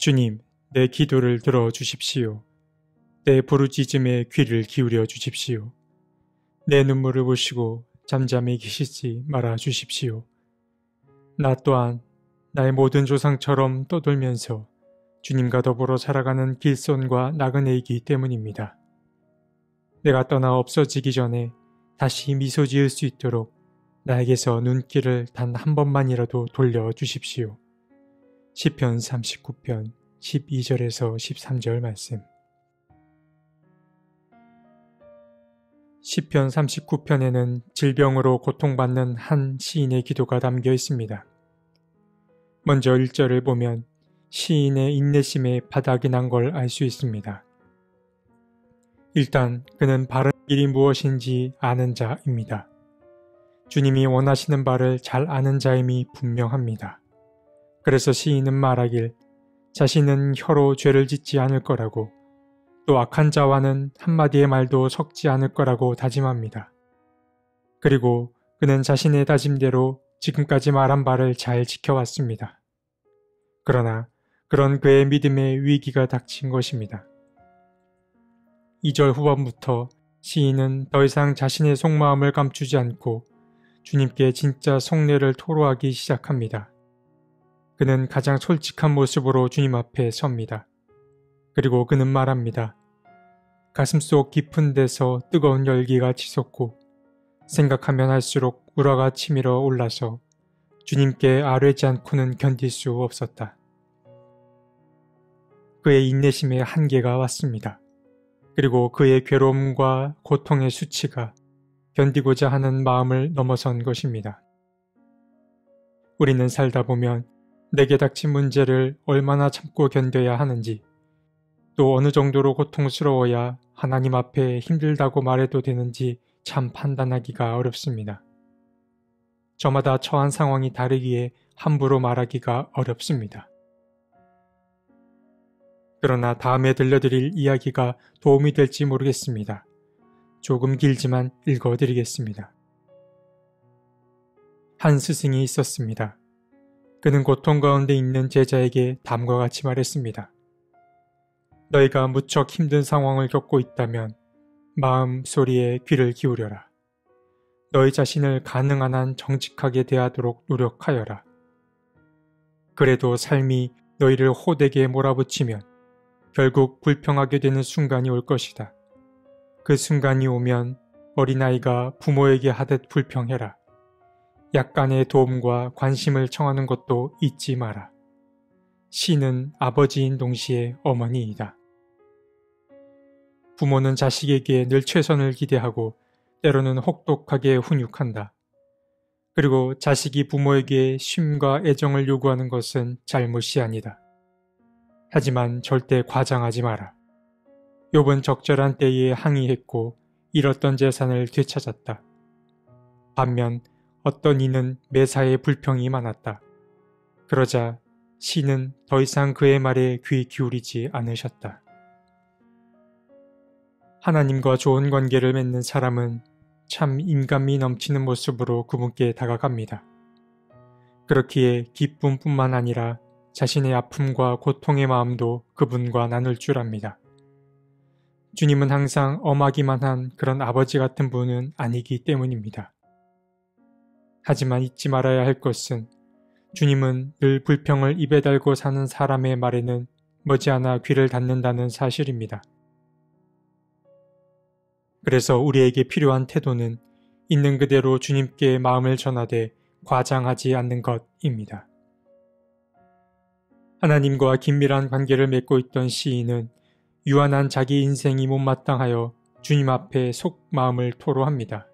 주님, 내 기도를 들어주십시오. 내 부르짖음에 귀를 기울여 주십시오. 내 눈물을 보시고 잠잠히 계시지 말아 주십시오. 나 또한 나의 모든 조상처럼 떠돌면서 주님과 더불어 살아가는 길손과 나그네이기 때문입니다. 내가 떠나 없어지기 전에 다시 미소 지을 수 있도록 나에게서 눈길을 단 한 번만이라도 돌려주십시오. 시편 39편 12절에서 13절 말씀. 시편 39편에는 질병으로 고통받는 한 시인의 기도가 담겨 있습니다. 먼저 1절을 보면 시인의 인내심에 바닥이 난 걸 알 수 있습니다. 일단 그는 바른 길이 무엇인지 아는 자입니다. 주님이 원하시는 바를 잘 아는 자임이 분명합니다. 그래서 시인은 말하길 자신은 혀로 죄를 짓지 않을 거라고, 또 악한 자와는 한마디의 말도 섞지 않을 거라고 다짐합니다. 그리고 그는 자신의 다짐대로 지금까지 말한 바를 잘 지켜왔습니다. 그러나 그런 그의 믿음에 위기가 닥친 것입니다. 2절 후반부터 시인은 더 이상 자신의 속마음을 감추지 않고 주님께 진짜 속내를 토로하기 시작합니다. 그는 가장 솔직한 모습으로 주님 앞에 섭니다. 그리고 그는 말합니다. 가슴속 깊은 데서 뜨거운 열기가 치솟고 생각하면 할수록 우라가 치밀어 올라서 주님께 아뢰지 않고는 견딜 수 없었다. 그의 인내심에 한계가 왔습니다. 그리고 그의 괴로움과 고통의 수치가 견디고자 하는 마음을 넘어선 것입니다. 우리는 살다 보면 내게 닥친 문제를 얼마나 참고 견뎌야 하는지, 또 어느 정도로 고통스러워야 하나님 앞에 힘들다고 말해도 되는지 참 판단하기가 어렵습니다. 저마다 처한 상황이 다르기에 함부로 말하기가 어렵습니다. 그러나 다음에 들려드릴 이야기가 도움이 될지 모르겠습니다. 조금 길지만 읽어드리겠습니다. 한 스승이 있었습니다. 그는 고통 가운데 있는 제자에게 다음과 같이 말했습니다. 너희가 무척 힘든 상황을 겪고 있다면 마음 소리에 귀를 기울여라. 너희 자신을 가능한 한 정직하게 대하도록 노력하여라. 그래도 삶이 너희를 호되게 몰아붙이면 결국 불평하게 되는 순간이 올 것이다. 그 순간이 오면 어린아이가 부모에게 하듯 불평해라. 약간의 도움과 관심을 청하는 것도 잊지 마라. 시는 아버지인 동시에 어머니이다. 부모는 자식에게 늘 최선을 기대하고 때로는 혹독하게 훈육한다. 그리고 자식이 부모에게 쉼과 애정을 요구하는 것은 잘못이 아니다. 하지만 절대 과장하지 마라. 욥은 적절한 때에 항의했고 잃었던 재산을 되찾았다. 반면 어떤 이는 매사에 불평이 많았다. 그러자 시는 더 이상 그의 말에 귀 기울이지 않으셨다. 하나님과 좋은 관계를 맺는 사람은 참 인간미 넘치는 모습으로 그분께 다가갑니다. 그렇기에 기쁨뿐만 아니라 자신의 아픔과 고통의 마음도 그분과 나눌 줄 압니다. 주님은 항상 엄하기만 한 그런 아버지 같은 분은 아니기 때문입니다. 하지만 잊지 말아야 할 것은 주님은 늘 불평을 입에 달고 사는 사람의 말에는 머지않아 귀를 닫는다는 사실입니다. 그래서 우리에게 필요한 태도는 있는 그대로 주님께 마음을 전하되 과장하지 않는 것입니다. 하나님과 긴밀한 관계를 맺고 있던 시인은 유한한 자기 인생이 못마땅하여 주님 앞에 속마음을 토로합니다.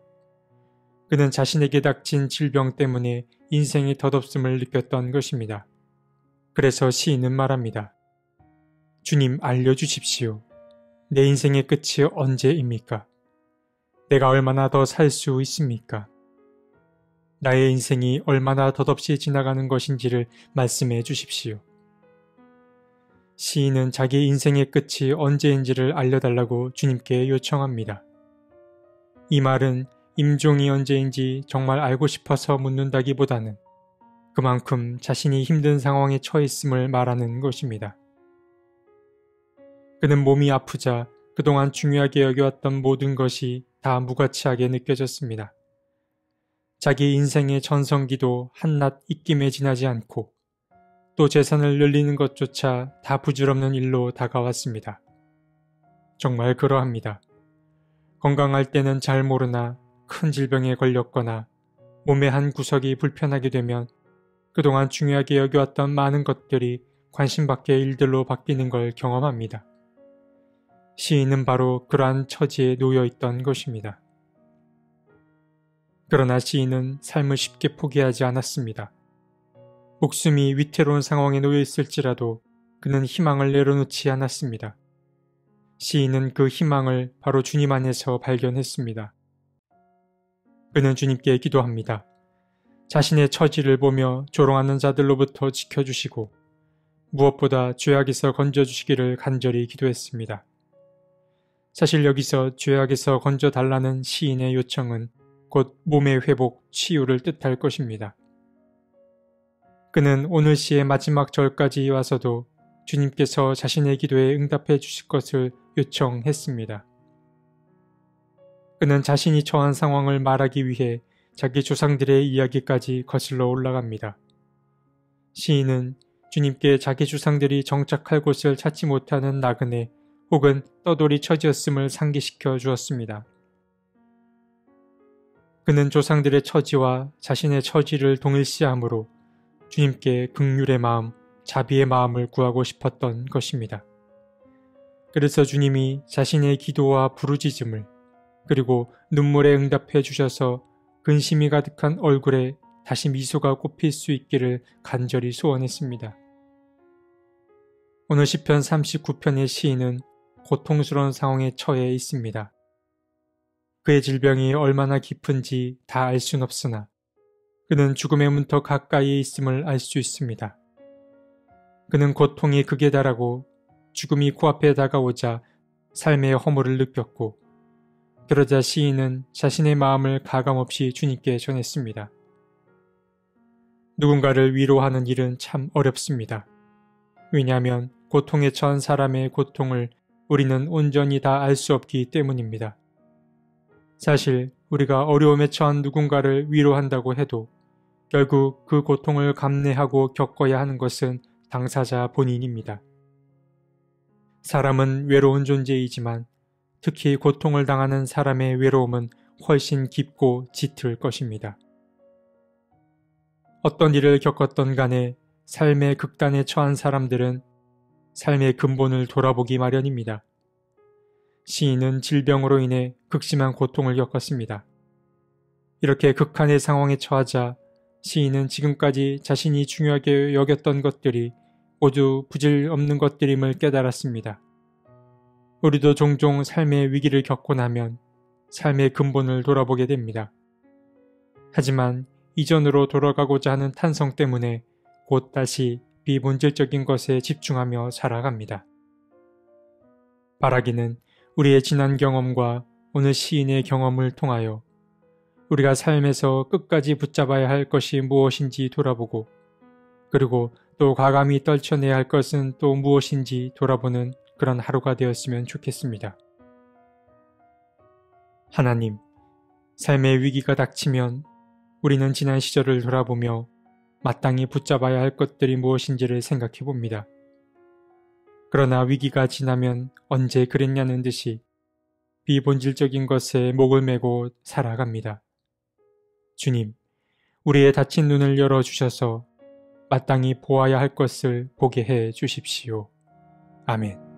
그는 자신에게 닥친 질병 때문에 인생의 덧없음을 느꼈던 것입니다. 그래서 시인은 말합니다. 주님 알려주십시오. 내 인생의 끝이 언제입니까? 내가 얼마나 더 살 수 있습니까? 나의 인생이 얼마나 덧없이 지나가는 것인지를 말씀해 주십시오. 시인은 자기 인생의 끝이 언제인지를 알려달라고 주님께 요청합니다. 이 말은 임종이 언제인지 정말 알고 싶어서 묻는다기보다는 그만큼 자신이 힘든 상황에 처해 있음을 말하는 것입니다. 그는 몸이 아프자 그동안 중요하게 여겨왔던 모든 것이 다 무가치하게 느껴졌습니다. 자기 인생의 전성기도 한낱 입김에 지나지 않고 또 재산을 늘리는 것조차 다 부질없는 일로 다가왔습니다. 정말 그러합니다. 건강할 때는 잘 모르나 큰 질병에 걸렸거나 몸의 한 구석이 불편하게 되면 그동안 중요하게 여겨왔던 많은 것들이 관심 밖의 일들로 바뀌는 걸 경험합니다. 시인은 바로 그러한 처지에 놓여 있던 것입니다. 그러나 시인은 삶을 쉽게 포기하지 않았습니다. 목숨이 위태로운 상황에 놓여 있을지라도 그는 희망을 내려놓지 않았습니다. 시인은 그 희망을 바로 주님 안에서 발견했습니다. 그는 주님께 기도합니다. 자신의 처지를 보며 조롱하는 자들로부터 지켜주시고 무엇보다 죄악에서 건져주시기를 간절히 기도했습니다. 사실 여기서 죄악에서 건져달라는 시인의 요청은 곧 몸의 회복, 치유를 뜻할 것입니다. 그는 오늘 시의 마지막 절까지 와서도 주님께서 자신의 기도에 응답해 주실 것을 요청했습니다. 그는 자신이 처한 상황을 말하기 위해 자기 조상들의 이야기까지 거슬러 올라갑니다. 시인은 주님께 자기 조상들이 정착할 곳을 찾지 못하는 나그네 혹은 떠돌이 처지였음을 상기시켜 주었습니다. 그는 조상들의 처지와 자신의 처지를 동일시함으로 주님께 긍휼의 마음, 자비의 마음을 구하고 싶었던 것입니다. 그래서 주님이 자신의 기도와 부르짖음을 그리고 눈물에 응답해 주셔서 근심이 가득한 얼굴에 다시 미소가 꽃필 수 있기를 간절히 소원했습니다. 오늘 시편 39편의 시인은 고통스러운 상황에 처해 있습니다. 그의 질병이 얼마나 깊은지 다 알 순 없으나 그는 죽음의 문턱 가까이에 있음을 알 수 있습니다. 그는 고통이 극에 달하고 죽음이 코앞에 다가오자 삶의 허물을 느꼈고 그러자 시인은 자신의 마음을 가감없이 주님께 전했습니다. 누군가를 위로하는 일은 참 어렵습니다. 왜냐하면 고통에 처한 사람의 고통을 우리는 온전히 다 알 수 없기 때문입니다. 사실 우리가 어려움에 처한 누군가를 위로한다고 해도 결국 그 고통을 감내하고 겪어야 하는 것은 당사자 본인입니다. 사람은 외로운 존재이지만 특히 고통을 당하는 사람의 외로움은 훨씬 깊고 짙을 것입니다. 어떤 일을 겪었던 간에 삶의 극단에 처한 사람들은 삶의 근본을 돌아보기 마련입니다. 시인은 질병으로 인해 극심한 고통을 겪었습니다. 이렇게 극한의 상황에 처하자 시인은 지금까지 자신이 중요하게 여겼던 것들이 모두 부질 없는 것들임을 깨달았습니다. 우리도 종종 삶의 위기를 겪고 나면 삶의 근본을 돌아보게 됩니다. 하지만 이전으로 돌아가고자 하는 탄성 때문에 곧 다시 비본질적인 것에 집중하며 살아갑니다. 바라기는 우리의 지난 경험과 오늘 시인의 경험을 통하여 우리가 삶에서 끝까지 붙잡아야 할 것이 무엇인지 돌아보고 그리고 또 과감히 떨쳐내야 할 것은 또 무엇인지 돌아보는 그런 하루가 되었으면 좋겠습니다. 하나님, 삶의 위기가 닥치면 우리는 지난 시절을 돌아보며 마땅히 붙잡아야 할 것들이 무엇인지를 생각해 봅니다. 그러나 위기가 지나면 언제 그랬냐는 듯이 비본질적인 것에 목을 메고 살아갑니다. 주님, 우리의 닫힌 눈을 열어주셔서 마땅히 보아야 할 것을 보게 해 주십시오. 아멘.